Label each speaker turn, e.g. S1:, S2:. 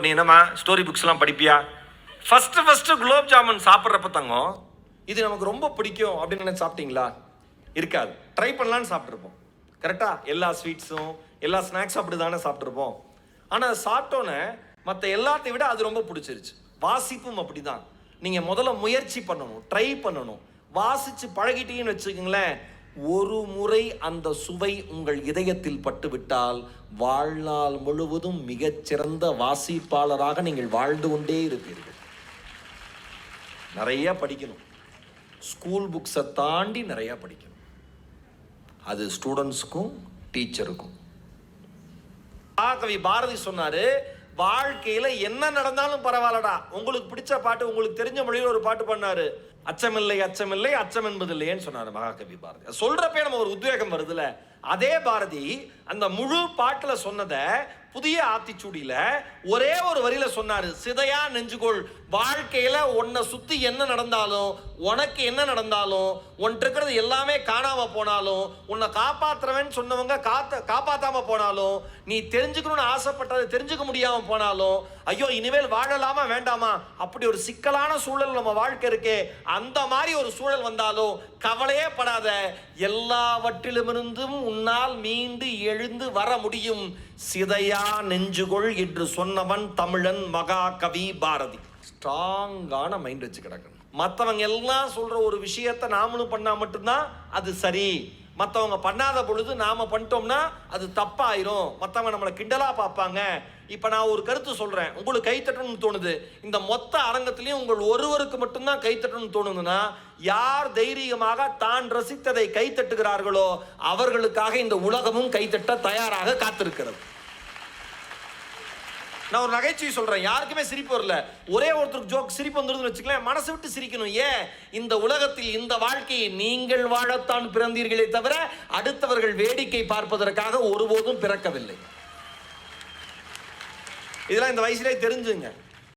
S1: நீ என்னம்மா ஸ்டோரி புக்ஸ்லாம் படிப்பியா? ஃபஸ்ட்டு குலோப் ஜாமுன் சாப்பிட்றப்ப தங்கம் இது நமக்கு ரொம்ப பிடிக்கும் அப்படின்னு நினைச்சு சாப்பிட்டீங்களா? இருக்காது. ட்ரை பண்ணலான்னு சாப்பிட்ருப்போம். கரெக்டாக எல்லா ஸ்வீட்ஸும் எல்லா ஸ்நாக்ஸும் அப்படி தானே சாப்பிட்ருப்போம். ஆனால் சாப்பிட்டோன்னே மற்ற எல்லாத்தையும் விட அது ரொம்ப பிடிச்சிருச்சு. வாசிப்பும் அப்படி தான். நீங்கள் முதல்ல முயற்சி பண்ணணும், ட்ரை பண்ணணும். வாசித்து பழகிட்டீங்கன்னு வச்சுக்கோங்களேன், ஒரு முறை அந்த சுவை உங்கள் இதயத்தில் பட்டுவிட்டால் வாழ்நாள் முழுவதும் மிகச்சிறந்த வாசிப்பாளராக நீங்கள் வாழ்ந்து கொண்டே இருப்பீர்கள். நிறைய படிக்கணும். ஸ்கூல் புக்ஸை தாண்டி நிறைய படிக்கணும். அது ஸ்டூடெண்ட்ஸுக்கும் டீச்சருக்கும். கவி பாரதி சொன்னாரு, வாழ்க்கையில என்ன நடந்தாலும் பரவாயில்லடா, உங்களுக்கு பிடிச்ச பாட்டு, உங்களுக்கு தெரிஞ்ச மொழியில் ஒரு பாட்டு பண்ணாரு. அச்சமில்லை அச்சமில்லை அச்சம் என்பதில்லையேன்னு சொன்னாரு மகாகவி பாரதி. சொல்றப்பே நம்ம ஒரு உத்வேகம் வருதுல. அதே பாரதி அந்த முழு பாட்டுல சொன்னதை புதிய ஆத்திச்சூடியில ஒரே ஒரு வரியில சொன்னாரு, சிதையா நெஞ்சுகொள். வாழ்க்கையில உன்னை சுத்தி என்ன நடந்தாலும், உனக்கு என்ன நடந்தாலும், உன்கிட்ட இருக்கிறது எல்லாமே காணாம போனாலும், உன்னை காப்பாத்துறவன் சொன்னவங்க காப்பாத்தாம போனாலும், நீ தெரிஞ்சுக்கணும்னு ஆசைப்பட்டதை தெரிஞ்சுக்க முடியாம போனாலும், ஐயோ இனிமேல் வாழலாமா வேண்டாமா அப்படி ஒரு சிக்கலான சூழல் நம்ம வாழ்க்கை இருக்கே, அந்த மாதிரி ஒரு சூழல் வந்தாலும் கவலையே படாத, எல்லாவற்றிலுமிருந்தும் உன்னால் மீண்டு எழுந்து வர முடியும், சிதையா நெஞ்சுகொள் என்று சொன்னவன் தமிழன் மகாகவி பாரதி. ஸ்ட்ராங்கான மைண்ட் வச்சு கிடக்கணும். மற்றவங்க எல்லாம் சொல்ற ஒரு விஷயத்தை நாமளும் பண்ணா மட்டும்தான் அது சரி. மற்றவங்க பண்ணாத பொழுது நாம பண்ணிட்டோம்னா அது தப்பாயிரும். மற்றவங்க நம்மளை கிண்டலா பார்ப்பாங்க. இப்போ நான் ஒரு கருத்து சொல்றேன், உங்களுக்கு கைத்தட்டணும்னு தோணுது. இந்த மொத்த அரங்கத்திலையும் உங்கள் ஒருவருக்கு மட்டும்தான் கைத்தட்டணும்னு தோணுதுன்னா, யார் தைரியமாக தான் ரசித்ததை கைத்தட்டுகிறார்களோ அவர்களுக்காக இந்த உலகமும் கைத்தட்ட தயாராக காத்திருக்கிறது. நான் ஒரு நகைச்சுவை சொல்றேன், யாருக்குமே சிரிப்பு வரல. ஒரே ஒருத்தருக்கு ஜோக் சிரிப்பு வந்துருதுன்னு வச்சுக்கலாம், மனசு விட்டு சிரிக்கணும். ஏன்? இந்த உலகத்தில் இந்த வாழ்க்கையை நீங்கள் வாழத்தான் பிறந்தீர்களே தவிர அடுத்தவர்கள் வேடிக்கை பார்ப்பதற்காக ஒருபோதும் பிறக்கவில்லை. இதெல்லாம் இந்த வயசுலேயே தெரிஞ்சுங்க.